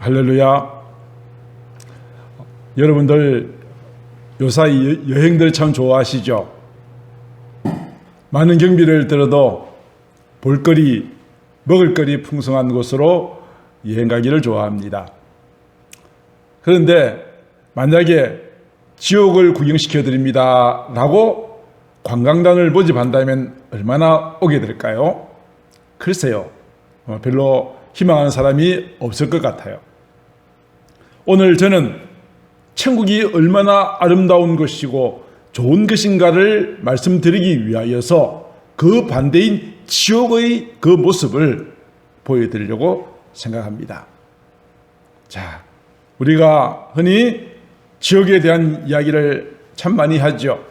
할렐루야. 여러분들 요사이 여행들 참 좋아하시죠? 많은 경비를 들어도 볼거리, 먹을거리 풍성한 곳으로 여행 가기를 좋아합니다. 그런데 만약에 지옥을 구경시켜 드립니다 라고 관광단을 모집한다면 얼마나 오게 될까요? 글쎄요, 별로 희망하는 사람이 없을 것 같아요. 오늘 저는 천국이 얼마나 아름다운 것이고 좋은 것인가를 말씀드리기 위하여서 그 반대인 지옥의 그 모습을 보여드리려고 생각합니다. 자, 우리가 흔히 지옥에 대한 이야기를 참 많이 하죠.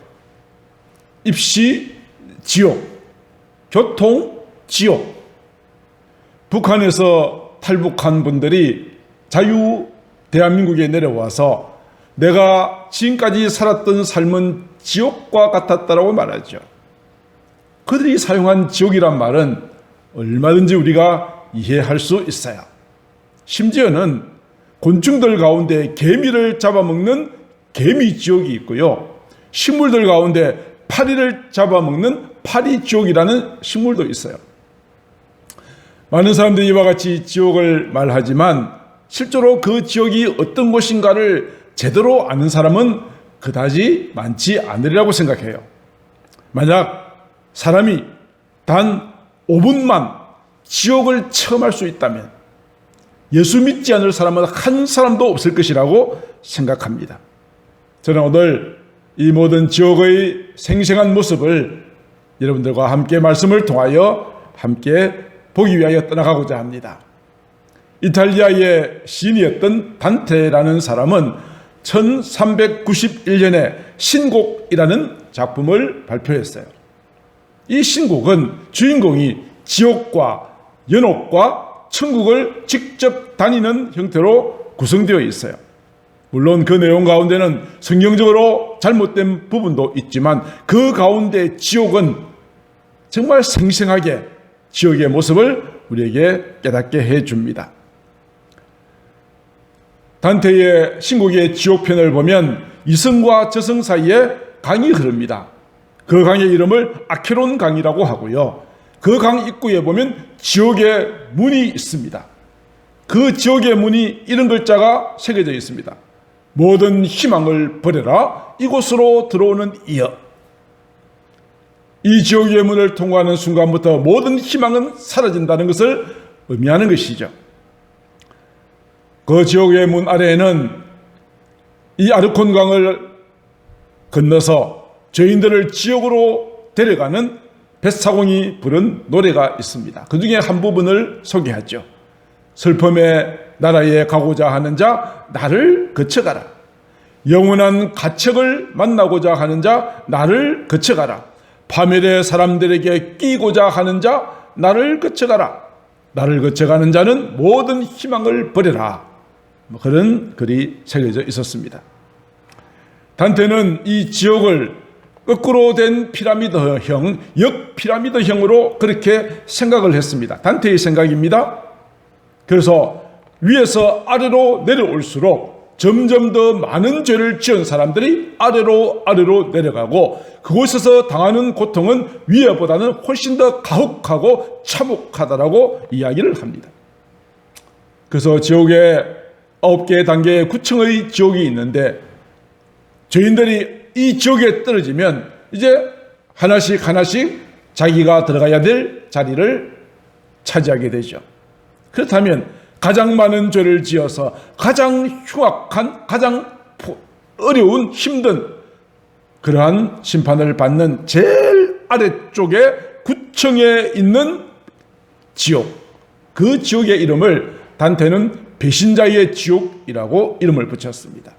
입시 지옥, 교통 지옥. 북한에서 탈북한 분들이 자유 대한민국에 내려와서 내가 지금까지 살았던 삶은 지옥과 같았다라고 말하죠. 그들이 사용한 지옥이란 말은 얼마든지 우리가 이해할 수 있어요. 심지어는 곤충들 가운데 개미를 잡아먹는 개미 지옥이 있고요. 식물들 가운데 파리를 잡아먹는 파리 지옥이라는 식물도 있어요. 많은 사람들이 이와 같이 지옥을 말하지만 실제로 그 지옥이 어떤 곳인가를 제대로 아는 사람은 그다지 많지 않으리라고 생각해요. 만약 사람이 단 5분만 지옥을 체험할 수 있다면 예수 믿지 않을 사람은 한 사람도 없을 것이라고 생각합니다. 저는 오늘 이 모든 지옥의 생생한 모습을 여러분들과 함께 말씀을 통하여 함께 보기 위하여 떠나가고자 합니다. 이탈리아의 시인이었던 단테라는 사람은 1391년에 신곡이라는 작품을 발표했어요. 이 신곡은 주인공이 지옥과 연옥과 천국을 직접 다니는 형태로 구성되어 있어요. 물론 그 내용 가운데는 성경적으로 잘못된 부분도 있지만 그 가운데 지옥은 정말 생생하게 지옥의 모습을 우리에게 깨닫게 해줍니다. 단테의 신곡의 지옥편을 보면 이성과 저성 사이에 강이 흐릅니다. 그 강의 이름을 아케론 강이라고 하고요. 그 강 입구에 보면 지옥의 문이 있습니다. 그 지옥의 문이 이런 글자가 새겨져 있습니다. 모든 희망을 버려라. 이곳으로 들어오는 이여. 이 지옥의 문을 통과하는 순간부터 모든 희망은 사라진다는 것을 의미하는 것이죠. 그 지옥의 문 아래에는 이 아르콘 강을 건너서 죄인들을 지옥으로 데려가는 뱃사공이 부른 노래가 있습니다. 그 중에 한 부분을 소개하죠. 슬픔의 나라에 가고자 하는 자 나를 거쳐가라. 영원한 가책을 만나고자 하는 자 나를 거쳐가라. 파멸의 사람들에게 끼고자 하는 자 나를 거쳐가라. 나를 거쳐가는 자는 모든 희망을 버려라. 그런 글이 새겨져 있었습니다. 단테는 이 지옥을 거꾸로 된 피라미드형, 역피라미드형으로 그렇게 생각을 했습니다. 단테의 생각입니다. 그래서 위에서 아래로 내려올수록 점점 더 많은 죄를 지은 사람들이 아래로 내려가고 그곳에서 당하는 고통은 위에보다는 훨씬 더 가혹하고 참혹하다라고 이야기를 합니다. 그래서 지옥에 9개의 단계의 9층의 지옥이 있는데 죄인들이 이 지옥에 떨어지면 이제 하나씩 자기가 들어가야 될 자리를 차지하게 되죠. 그렇다면 가장 많은 죄를 지어서 가장 흉악한, 가장 어려운, 힘든 그러한 심판을 받는 제일 아래쪽에 9층에 있는 지옥, 그 지옥의 이름을 단테는 배신자의 지옥이라고 이름을 붙였습니다.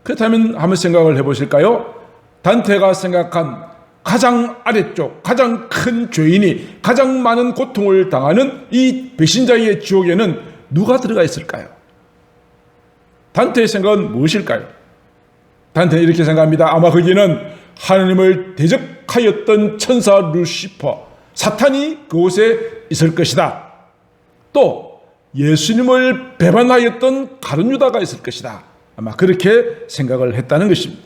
그렇다면 한번 생각을 해보실까요? 단테가 생각한 가장 아래쪽, 가장 큰 죄인이 가장 많은 고통을 당하는 이 배신자의 지옥에는 누가 들어가 있을까요? 단테의 생각은 무엇일까요? 단테는 이렇게 생각합니다. 아마 거기는 하나님을 대적하였던 천사 루시퍼, 사탄이 그곳에 있을 것이다. 또 예수님을 배반하였던 가룟 유다가 있을 것이다. 아마 그렇게 생각을 했다는 것입니다.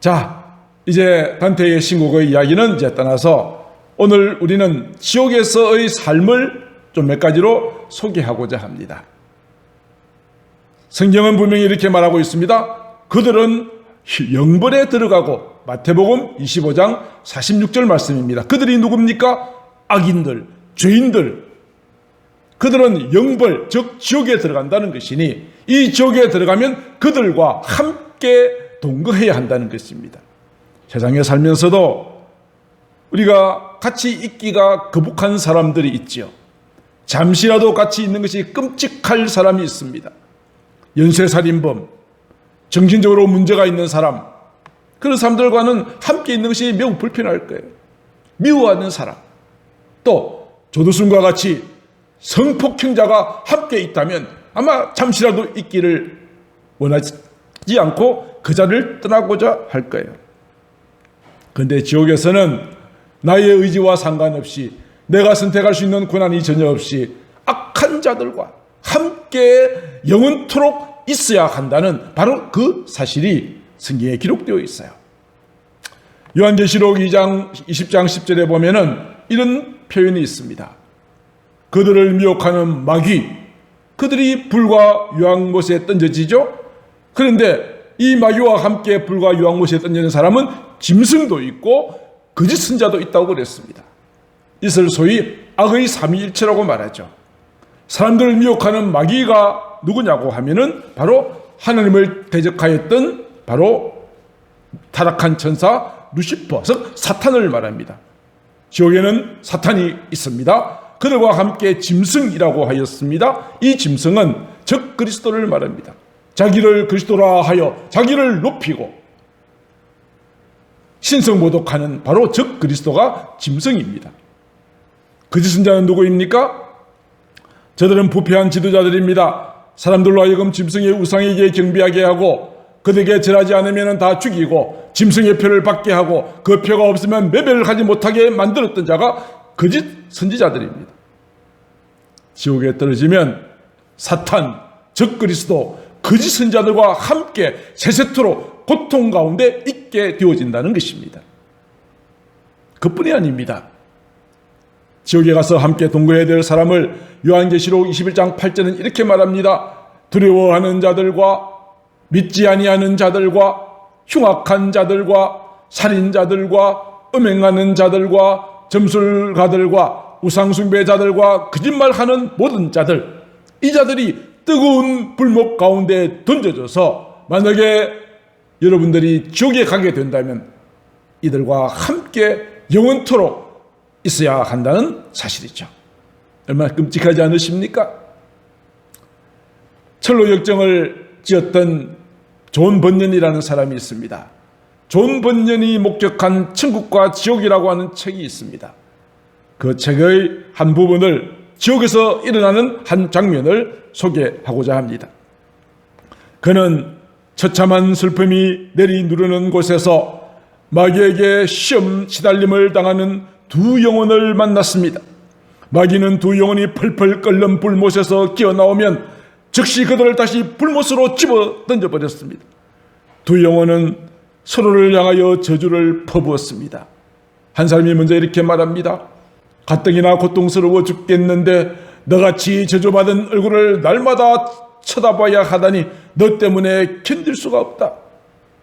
자, 이제 단테의 신곡의 이야기는 이제 떠나서 오늘 우리는 지옥에서의 삶을 좀 몇 가지로 소개하고자 합니다. 성경은 분명히 이렇게 말하고 있습니다. 그들은 영벌에 들어가고, 마태복음 25장 46절 말씀입니다. 그들이 누굽니까? 악인들, 죄인들. 그들은 영벌, 즉 지옥에 들어간다는 것이니 이 지옥에 들어가면 그들과 함께 동거해야 한다는 것입니다. 세상에 살면서도 우리가 같이 있기가 거북한 사람들이 있지요. 잠시라도 같이 있는 것이 끔찍할 사람이 있습니다. 연쇄살인범, 정신적으로 문제가 있는 사람, 그런 사람들과는 함께 있는 것이 매우 불편할 거예요. 미워하는 사람, 또 조두순과 같이 성폭행자가 함께 있다면 아마 잠시라도 있기를 원하지 않고 그 자리를 떠나고자 할 거예요. 그런데 지옥에서는 나의 의지와 상관없이, 내가 선택할 수 있는 권한이 전혀 없이 악한 자들과 함께 영원토록 있어야 한다는 바로 그 사실이 성경에 기록되어 있어요. 요한계시록 2장 20장 10절에 보면은 이런 표현이 있습니다. 그들을 미혹하는 마귀, 그들이 불과 유황못에 던져지죠. 그런데 이 마귀와 함께 불과 유황못에 던지는 사람은 짐승도 있고 거짓 선자도 있다고 그랬습니다. 이것을 소위 악의 삼위일체라고 말하죠. 사람들을 미혹하는 마귀가 누구냐고 하면은 바로 하나님을 대적하였던 바로 타락한 천사 루시퍼, 즉 사탄을 말합니다. 지옥에는 사탄이 있습니다. 그들과 함께 짐승이라고 하였습니다. 이 짐승은 적 그리스도를 말합니다. 자기를 그리스도라 하여 자기를 높이고 신성모독하는 바로 적 그리스도가 짐승입니다. 거짓 선자는 누구입니까? 저들은 부패한 지도자들입니다. 사람들로 하여금 짐승의 우상에게 경배하게 하고 그들에게 절하지 않으면 다 죽이고 짐승의 표를 받게 하고 그 표가 없으면 매별을 하지 못하게 만들었던 자가 거짓 선지자들입니다. 지옥에 떨어지면 사탄, 적 그리스도, 거짓 선지자들과 함께 세세토록 고통 가운데 있게 되어진다는 것입니다. 그뿐이 아닙니다. 지옥에 가서 함께 동거해야 될 사람을 요한계시록 21장 8절은 이렇게 말합니다. 두려워하는 자들과 믿지 아니하는 자들과 흉악한 자들과 살인자들과 음행하는 자들과 점술가들과 우상숭배자들과 거짓말하는 모든 자들, 이 자들이 뜨거운 불목 가운데 던져져서 만약에 여러분들이 지옥에 가게 된다면 이들과 함께 영원토록 있어야 한다는 사실이죠. 얼마나 끔찍하지 않으십니까? 철로 역정을 지었던 존 번연이라는 사람이 있습니다. 존 번연이 목격한 천국과 지옥이라고 하는 책이 있습니다. 그 책의 한 부분을, 지옥에서 일어나는 한 장면을 소개하고자 합니다. 그는 처참한 슬픔이 내리누르는 곳에서 마귀에게 시험 시달림을 당하는 두 영혼을 만났습니다. 마귀는 두 영혼이 펄펄 끓는 불못에서 기어나오면 즉시 그들을 다시 불못으로 집어 던져버렸습니다. 두 영혼은 서로를 향하여 저주를 퍼부었습니다. 한 사람이 먼저 이렇게 말합니다. 가뜩이나 고통스러워 죽겠는데 너같이 저주받은 얼굴을 날마다 쳐다봐야 하다니 너 때문에 견딜 수가 없다.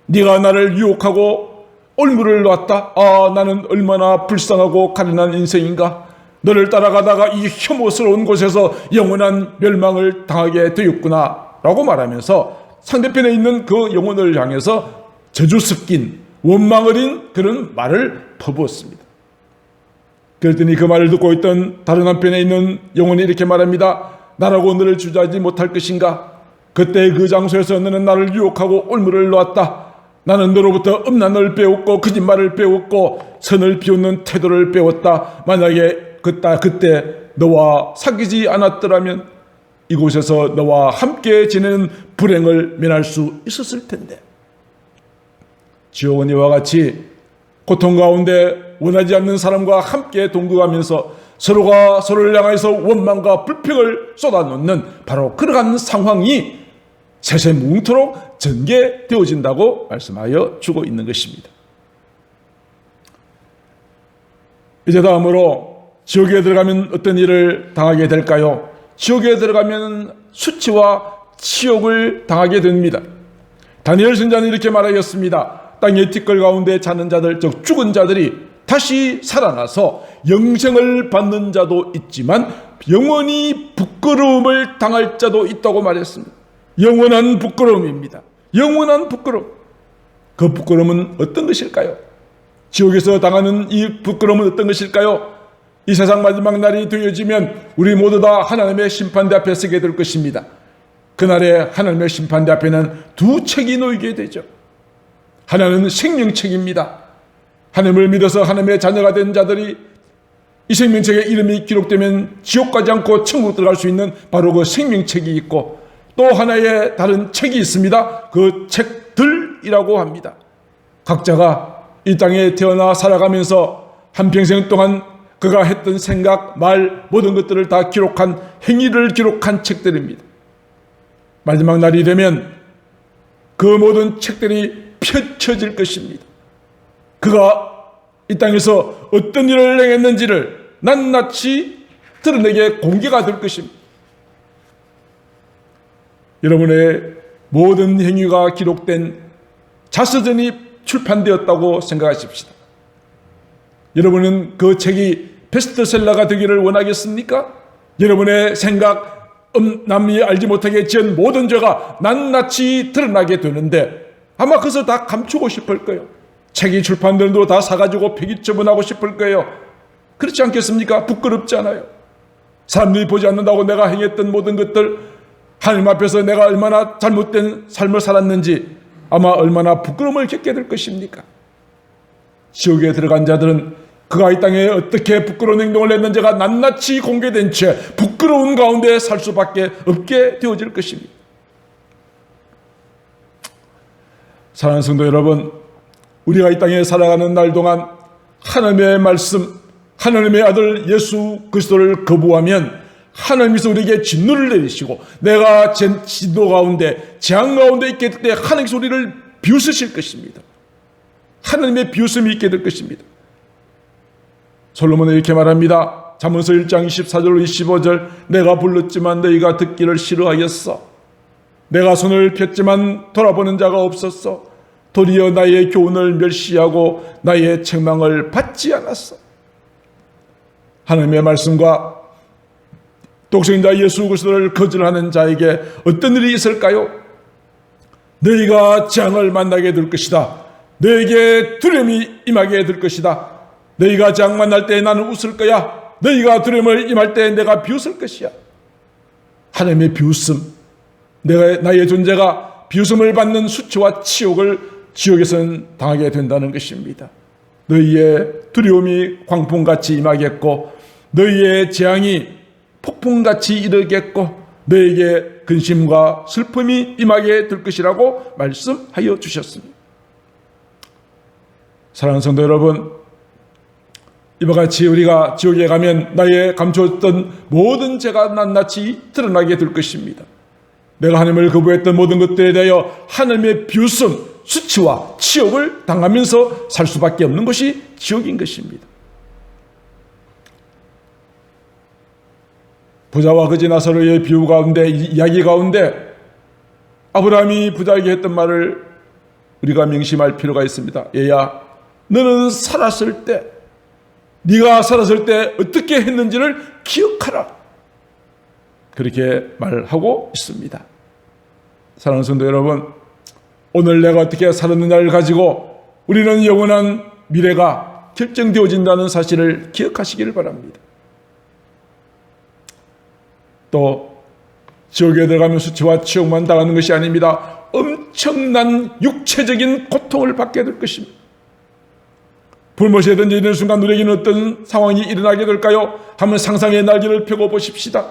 네가 나를 유혹하고 올무를 놨다. 아, 나는 얼마나 불쌍하고 가련한 인생인가. 너를 따라가다가 이 혐오스러운 곳에서 영원한 멸망을 당하게 되었구나 라고 말하면서 상대편에 있는 그 영혼을 향해서 저주 섞인 원망 어린 그런 말을 퍼부었습니다. 그랬더니 그 말을 듣고 있던 다른 한편에 있는 영혼이 이렇게 말합니다. 나라고 너를 주저하지 못할 것인가. 그때 그 장소에서 너는 나를 유혹하고 올무를 놓았다. 나는 너로부터 음란을 배웠고 거짓말을 배웠고 선을 비웃는 태도를 배웠다. 만약에 그때 너와 사귀지 않았더라면 이곳에서 너와 함께 지내는 불행을 면할 수 있었을 텐데. 지옥은 이와 같이 고통 가운데 원하지 않는 사람과 함께 동거하면서 서로가 서로를 향해서 원망과 불평을 쏟아놓는 바로 그러한 상황이 세세무궁토록 전개되어진다고 말씀하여 주고 있는 것입니다. 이제 다음으로 지옥에 들어가면 어떤 일을 당하게 될까요? 지옥에 들어가면 수치와 치욕을 당하게 됩니다. 다니엘 선지자는 이렇게 말하였습니다. 땅의 티끌 가운데 자는 자들, 즉 죽은 자들이 다시 살아나서 영생을 받는 자도 있지만 영원히 부끄러움을 당할 자도 있다고 말했습니다. 영원한 부끄러움입니다. 영원한 부끄러움. 그 부끄러움은 어떤 것일까요? 지옥에서 당하는 이 부끄러움은 어떤 것일까요? 이 세상 마지막 날이 되어지면 우리 모두 다 하나님의 심판대 앞에 서게 될 것입니다. 그날에 하나님의 심판대 앞에는 두 책이 놓이게 되죠. 하나는 생명책입니다. 하나님을 믿어서 하나님의 자녀가 된 자들이 이 생명책에 이름이 기록되면 지옥 가지 않고 천국 들어갈 수 있는 바로 그 생명책이 있고, 또 하나의 다른 책이 있습니다. 그 책들이라고 합니다. 각자가 이 땅에 태어나 살아가면서 한평생 동안 그가 했던 생각, 말, 모든 것들을 다 기록한, 행위를 기록한 책들입니다. 마지막 날이 되면 그 모든 책들이 펼쳐질 것입니다. 그가 이 땅에서 어떤 일을 행했는지를 낱낱이 드러내게 공개가 될 것입니다. 여러분의 모든 행위가 기록된 자서전이 출판되었다고 생각하십시다. 여러분은 그 책이 베스트셀러가 되기를 원하겠습니까? 여러분의 생각, 남이 알지 못하게 지은 모든 죄가 낱낱이 드러나게 되는데 아마 그것을 다 감추고 싶을 거예요. 책이 출판되는 대로 다 사가지고 폐기 처분하고 싶을 거예요. 그렇지 않겠습니까? 부끄럽지 않아요? 사람들이 보지 않는다고 내가 행했던 모든 것들, 하나님 앞에서 내가 얼마나 잘못된 삶을 살았는지 아마 얼마나 부끄러움을 겪게 될 것입니까? 지옥에 들어간 자들은 그가 이 땅에 어떻게 부끄러운 행동을 했는지가 낱낱이 공개된 채 부끄러운 가운데 살 수밖에 없게 되어질 것입니다. 사랑하는 성도 여러분, 우리가 이 땅에 살아가는 날 동안 하나님의 말씀, 하나님의 아들 예수 그리스도를 거부하면 하나님께서 우리에게 진노를 내리시고 내가 진노 가운데, 재앙 가운데 있게 될 때 하나님께서 우리를 비웃으실 것입니다. 하나님의 비웃음이 있게 될 것입니다. 솔로몬은 이렇게 말합니다. 잠언서 1장 24절 25절 내가 불렀지만 너희가 듣기를 싫어하였어. 내가 손을 폈지만 돌아보는 자가 없었어. 도리어 나의 교훈을 멸시하고 나의 책망을 받지 않았어. 하나님의 말씀과 독생자 예수 그리스도를 거절하는 자에게 어떤 일이 있을까요? 너희가 재앙을 만나게 될 것이다. 너에게 두려움이 임하게 될 것이다. 너희가 재앙 만날 때 나는 웃을 거야. 너희가 두려움을 임할 때 내가 비웃을 것이야. 하나님의 비웃음, 나의 존재가 비웃음을 받는 수치와 치욕을 지옥에서는 당하게 된다는 것입니다. 너희의 두려움이 광풍같이 임하겠고 너희의 재앙이 폭풍같이 이르겠고 너에게 근심과 슬픔이 임하게 될 것이라고 말씀하여 주셨습니다. 사랑하는 성도 여러분, 이와 같이 우리가 지옥에 가면 나의 감추었던 모든 죄가 낱낱이 드러나게 될 것입니다. 내가 하나님을 거부했던 모든 것들에 대하여 하나님의 비웃음, 수치와 치욕을 당하면서 살 수밖에 없는 것이 지옥인 것입니다. 부자와 거지 나사로의 비유 가운데, 이야기 가운데 아브라함이 부자에게 했던 말을 우리가 명심할 필요가 있습니다. 얘야, 너는 살았을 때, 네가 살았을 때 어떻게 했는지를 기억하라. 그렇게 말하고 있습니다. 사랑하는 성도 여러분, 오늘 내가 어떻게 살았느냐를 가지고 우리는 영원한 미래가 결정되어진다는 사실을 기억하시기를 바랍니다. 또 지옥에 들어가면 수치와 치욕만 당하는 것이 아닙니다. 엄청난 육체적인 고통을 받게 될 것입니다. 불못에 던져지는 순간 우리에게는 어떤 상황이 일어나게 될까요? 한번 상상의 날개를 펴고 보십시다.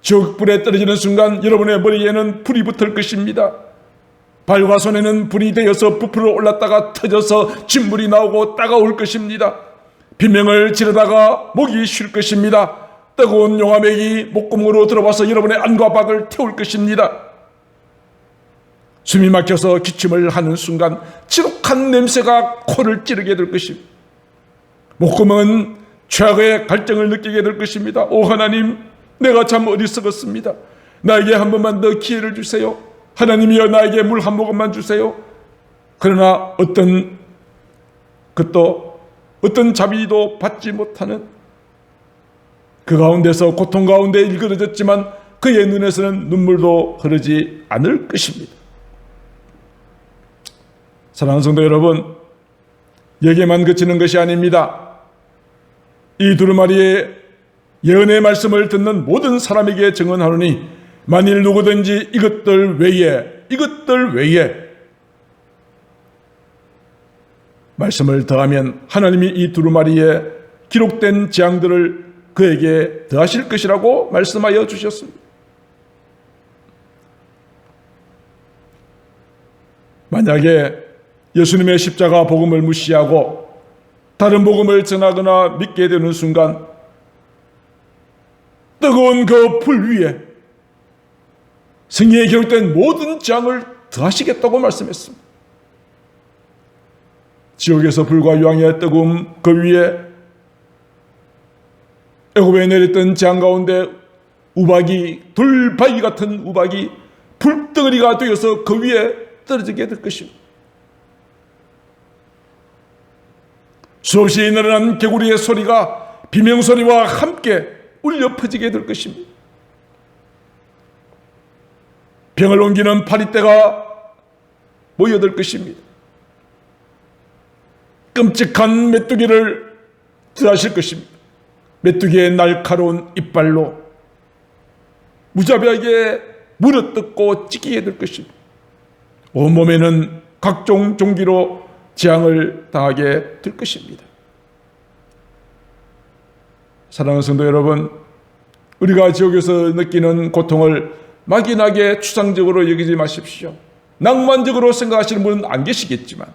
지옥불에 떨어지는 순간 여러분의 머리에는 불이 붙을 것입니다. 발과 손에는 불이 되어서 부풀어 올랐다가 터져서 진물이 나오고 따가울 것입니다. 비명을 지르다가 목이 쉴 것입니다. 뜨거운 용암액이 목구멍으로 들어와서 여러분의 안과 박을 태울 것입니다. 숨이 막혀서 기침을 하는 순간 지독한 냄새가 코를 찌르게 될 것입니다. 목구멍은 최악의 갈증을 느끼게 될 것입니다. 오 하나님, 내가 참 어리석었습니다. 나에게 한 번만 더 기회를 주세요. 하나님이여, 나에게 물 한 모금만 주세요. 그러나 어떤 자비도 받지 못하는 그 가운데서 고통 가운데 일그러졌지만 그의 눈에서는 눈물도 흐르지 않을 것입니다. 사랑하는 성도 여러분, 여기에만 그치는 것이 아닙니다. 이 두루마리의 예언의 말씀을 듣는 모든 사람에게 증언하노니 만일 누구든지 이것들 외에 말씀을 더하면 하나님이 이 두루마리에 기록된 재앙들을 그에게 더하실 것이라고 말씀하여 주셨습니다. 만약에 예수님의 십자가 복음을 무시하고 다른 복음을 전하거나 믿게 되는 순간 뜨거운 그 불 위에 성경에 기록된 모든 재앙을 더하시겠다고 말씀했습니다. 지옥에서 불과 유황의 뜨거움 그 위에 애굽에 내렸던 재앙 가운데 우박이, 돌바위 같은 우박이 불덩어리가 되어서 그 위에 떨어지게 될 것입니다. 수없이 늘어난 개구리의 소리가 비명소리와 함께 울려 퍼지게 될 것입니다. 병을 옮기는 파리떼가 모여들 것입니다. 끔찍한 메뚜기를 들하실 것입니다. 메뚜기의 날카로운 이빨로 무자비하게 물어뜯고 찢기게 될 것입니다. 온몸에는 각종 종기로 재앙을 당하게 될 것입니다. 사랑하는 성도 여러분, 우리가 지옥에서 느끼는 고통을 막연하게 추상적으로 여기지 마십시오. 낭만적으로 생각하시는 분은 안 계시겠지만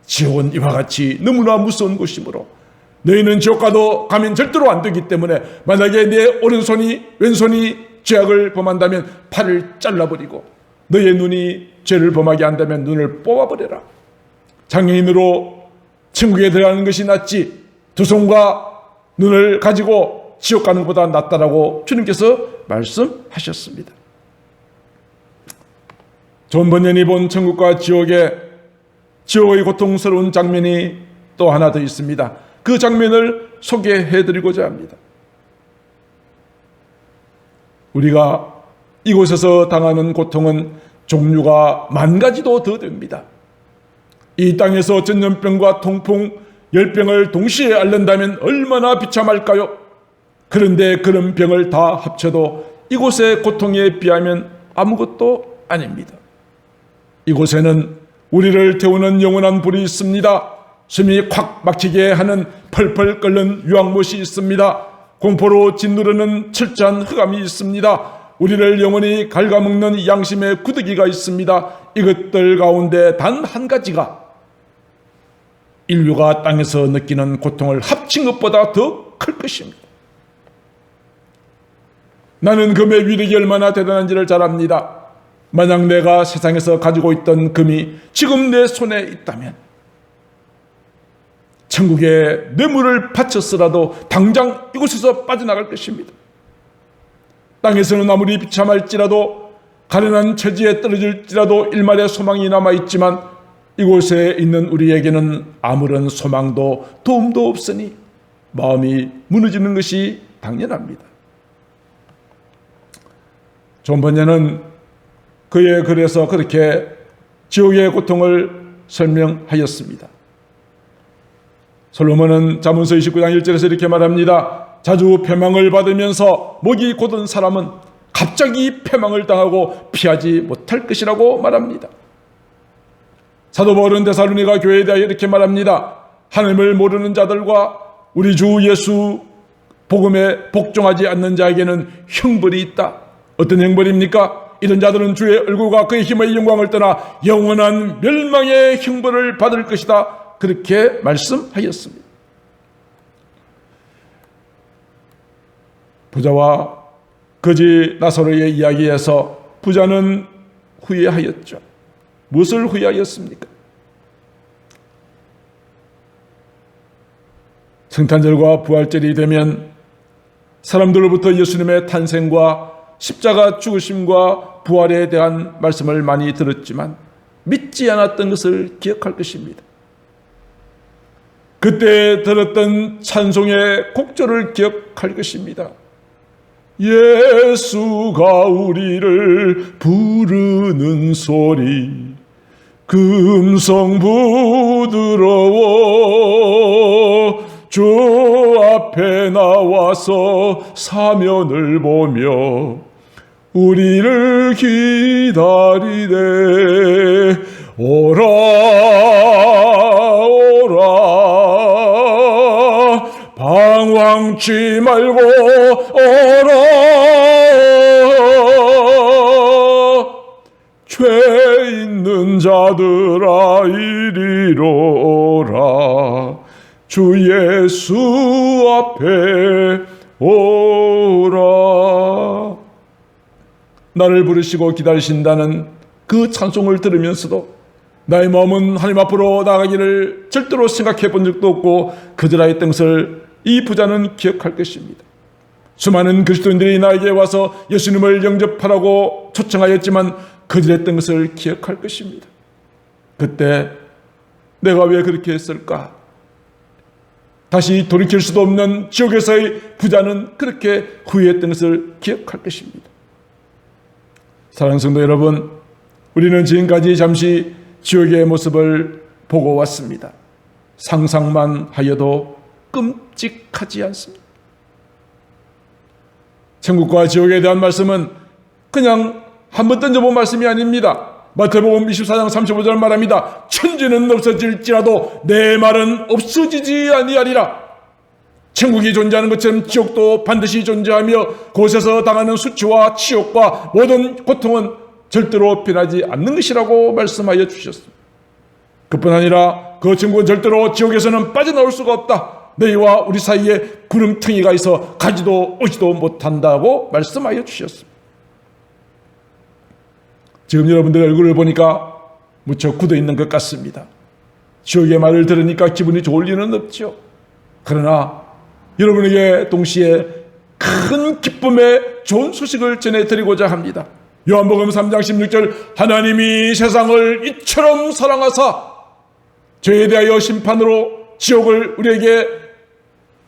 지옥은 이와 같이 너무나 무서운 곳이므로 너희는 지옥 가도 가면 절대로 안 되기 때문에 만약에 내 오른손이 왼손이 죄악을 범한다면 팔을 잘라버리고 너의 눈이 죄를 범하게 한다면 눈을 뽑아버려라. 장애인으로 천국에 들어가는 것이 낫지 두 손과 눈을 가지고 지옥 가는 것보다 낫다라고 주님께서 말씀하셨습니다. 존 번연이 본 천국과 지옥의 고통스러운 장면이 또 하나 더 있습니다. 그 장면을 소개해드리고자 합니다. 우리가 이곳에서 당하는 고통은 종류가 만 가지도 더 됩니다. 이 땅에서 전염병과 통풍, 열병을 동시에 앓는다면 얼마나 비참할까요? 그런데 그런 병을 다 합쳐도 이곳의 고통에 비하면 아무것도 아닙니다. 이곳에는 우리를 태우는 영원한 불이 있습니다. 숨이 콱 막히게 하는 펄펄 끓는 유황못이 있습니다. 공포로 짓누르는 철저한 흑암이 있습니다. 우리를 영원히 갉아먹는 양심의 구더기가 있습니다. 이것들 가운데 단 한 가지가 인류가 땅에서 느끼는 고통을 합친 것보다 더 클 것입니다. 나는 금의 위력이 얼마나 대단한지를 잘 압니다. 만약 내가 세상에서 가지고 있던 금이 지금 내 손에 있다면 천국에 뇌물을 바쳤으라도 당장 이곳에서 빠져나갈 것입니다. 땅에서는 아무리 비참할지라도 가련한 처지에 떨어질지라도 일말의 소망이 남아있지만 이곳에 있는 우리에게는 아무런 소망도 도움도 없으니 마음이 무너지는 것이 당연합니다. 존 번연은 그의 글에서 그렇게 지옥의 고통을 설명하였습니다. 솔로몬은 잠언서 29장 1절에서 이렇게 말합니다. 자주 패망을 받으면서 목이 곧은 사람은 갑자기 패망을 당하고 피하지 못할 것이라고 말합니다. 사도 바울은 데살로니가 교회에 대하여 이렇게 말합니다. 하나님을 모르는 자들과 우리 주 예수 복음에 복종하지 않는 자에게는 형벌이 있다. 어떤 형벌입니까? 이런 자들은 주의 얼굴과 그의 힘의 영광을 떠나 영원한 멸망의 형벌을 받을 것이다. 그렇게 말씀하였습니다. 부자와 거지 나사로의 이야기에서 부자는 후회하였죠. 무엇을 후회하였습니까? 성탄절과 부활절이 되면 사람들로부터 예수님의 탄생과 십자가 죽으심과 부활에 대한 말씀을 많이 들었지만 믿지 않았던 것을 기억할 것입니다. 그때 들었던 찬송의 곡조를 기억할 것입니다. 예수가 우리를 부르는 소리 금성 부드러워 주 앞에 나와서 사면을 보며 우리를 기다리네. 오라 오라 방황치 말고 오라. 죄 있는 자들아 이리로 오라. 주 예수 앞에 오라. 나를 부르시고 기다리신다는 그 찬송을 들으면서도 나의 마음은 하나님 앞으로 나가기를 절대로 생각해 본 적도 없고 거절하였던 것을 이 부자는 기억할 것입니다. 수많은 그리스도인들이 나에게 와서 예수님을 영접하라고 초청하였지만 거절했던 것을 기억할 것입니다. 그때 내가 왜 그렇게 했을까? 다시 돌이킬 수도 없는 지옥에서의 부자는 그렇게 후회했던 것을 기억할 것입니다. 사랑하는 성도 여러분, 우리는 지금까지 잠시 지옥의 모습을 보고 왔습니다. 상상만 하여도 끔찍하지 않습니다. 천국과 지옥에 대한 말씀은 그냥 한번 던져본 말씀이 아닙니다. 마태복음 24장 35절 말합니다. 천지는 없어질지라도 내 말은 없어지지 아니하리라. 천국이 존재하는 것처럼 지옥도 반드시 존재하며 그곳에서 당하는 수치와 치욕과 모든 고통은 절대로 변하지 않는 것이라고 말씀하여 주셨습니다. 그뿐 아니라 그 천국은 절대로 지옥에서는 빠져나올 수가 없다. 너희와 우리 사이에 구름텅이가 있어 가지도 오지도 못한다고 말씀하여 주셨습니다. 지금 여러분들 얼굴을 보니까 무척 굳어있는 것 같습니다. 지옥의 말을 들으니까 기분이 좋을 리는 없죠. 그러나 여러분에게 동시에 큰 기쁨의 좋은 소식을 전해드리고자 합니다. 요한복음 3장 16절 하나님이 세상을 이처럼 사랑하사 죄에 대하여 심판으로 지옥을 우리에게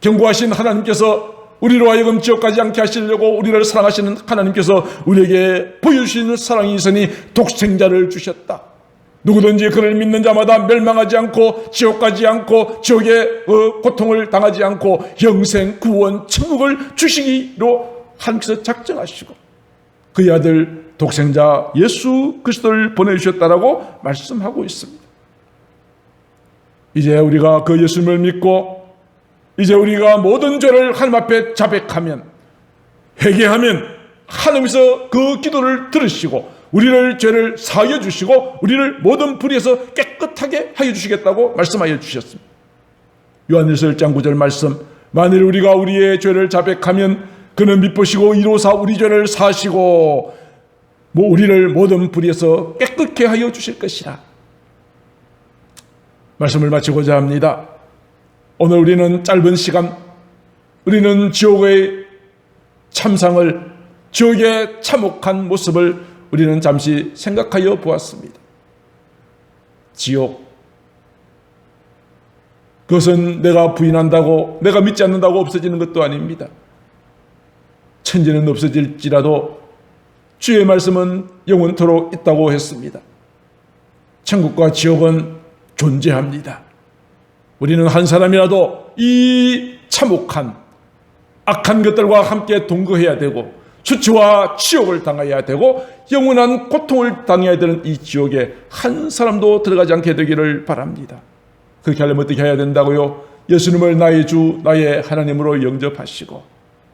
경고하신 하나님께서 우리로 하여금 지옥 가지 않게 하시려고 우리를 사랑하시는 하나님께서 우리에게 보여주시는 사랑이 있으니 독생자를 주셨다. 누구든지 그를 믿는 자마다 멸망하지 않고 지옥 가지 않고 지옥의 고통을 당하지 않고 영생 구원 천국을 주시기로 하나님께서 작정하시고 그의 아들 독생자 예수 그리스도를 보내주셨다라고 말씀하고 있습니다. 이제 우리가 그 예수님을 믿고 이제 우리가 모든 죄를 하나님 앞에 자백하면 회개하면 하나님께서 그 기도를 들으시고 우리를 죄를 사하여 주시고 우리를 모든 불의에서 깨끗하게 하여 주시겠다고 말씀하여 주셨습니다. 요한일서 1장 9절 말씀 만일 우리가 우리의 죄를 자백하면 그는 미쁘시고 이로사 우리 죄를 사하시고 우리를 모든 불의에서 깨끗게 하여 주실 것이라. 말씀을 마치고자 합니다. 오늘 우리는 짧은 시간 우리는 지옥의 참상을 지옥의 참혹한 모습을 우리는 잠시 생각하여 보았습니다. 지옥 그것은 내가 부인한다고 내가 믿지 않는다고 없어지는 것도 아닙니다. 천지는 없어질지라도 주의 말씀은 영원토록 있다고 했습니다. 천국과 지옥은 존재합니다. 우리는 한 사람이라도 이 참혹한 악한 것들과 함께 동거해야 되고 수치와 치욕을 당해야 되고 영원한 고통을 당해야 되는 이 지옥에 한 사람도 들어가지 않게 되기를 바랍니다. 그렇게 하려면 어떻게 해야 된다고요? 예수님을 나의 주 나의 하나님으로 영접하시고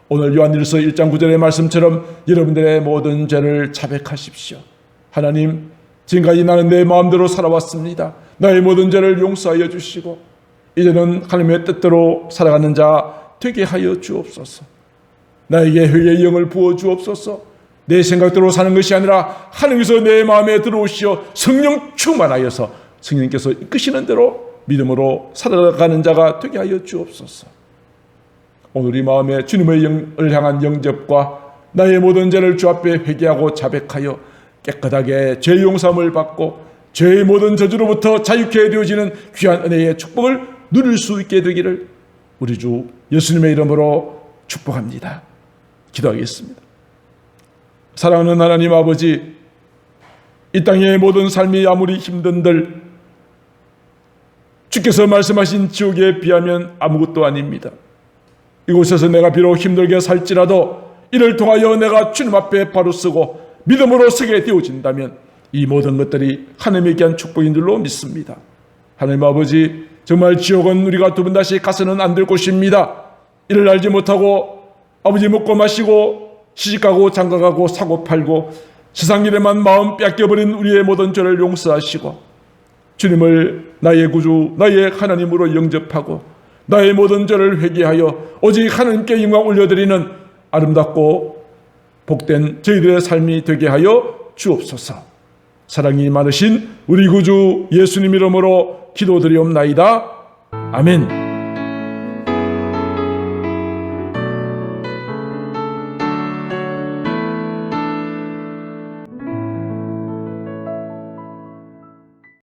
오늘 요한일서 1장 9절의 말씀처럼 여러분들의 모든 죄를 자백하십시오. 하나님, 지금까지 나는 내 마음대로 살아왔습니다. 나의 모든 죄를 용서하여 주시고 이제는 하나님의 뜻대로 살아가는 자 되게 하여 주옵소서. 나에게 회개의 영을 부어 주옵소서. 내 생각대로 사는 것이 아니라 하나님께서 내 마음에 들어오시어 성령 충만하여서 성령께서 이끄시는 대로 믿음으로 살아가는 자가 되게 하여 주옵소서. 오늘 이 마음에 주님의 영을 향한 영접과 나의 모든 죄를 주 앞에 회개하고 자백하여 깨끗하게 죄 용서함을 받고 죄의 모든 저주로부터 자유케 되어지는 귀한 은혜의 축복을 누릴 수 있게 되기를 우리 주 예수님의 이름으로 축복합니다. 기도하겠습니다. 사랑하는 하나님 아버지, 이 땅의 모든 삶이 아무리 힘든들 주께서 말씀하신 지옥에 비하면 아무것도 아닙니다. 이곳에서 내가 비록 힘들게 살지라도 이를 통하여 내가 주님 앞에 바로 서고 믿음으로 서게 되어진다면 이 모든 것들이 하나님에게 한 축복인 줄로 믿습니다. 하나님 아버지, 정말 지옥은 우리가 두 번 다시 가서는 안 될 곳입니다. 이를 알지 못하고 아버지 먹고 마시고 시집가고 장가가고 사고 팔고 세상 일에만 마음 뺏겨버린 우리의 모든 죄를 용서하시고 주님을 나의 구주 나의 하나님으로 영접하고 나의 모든 죄를 회개하여 오직 하나님께 영광 올려드리는 아름답고 복된 저희들의 삶이 되게 하여 주옵소서. 사랑이 많으신 우리 구주 예수님 이름으로 기도드리옵나이다. 아멘.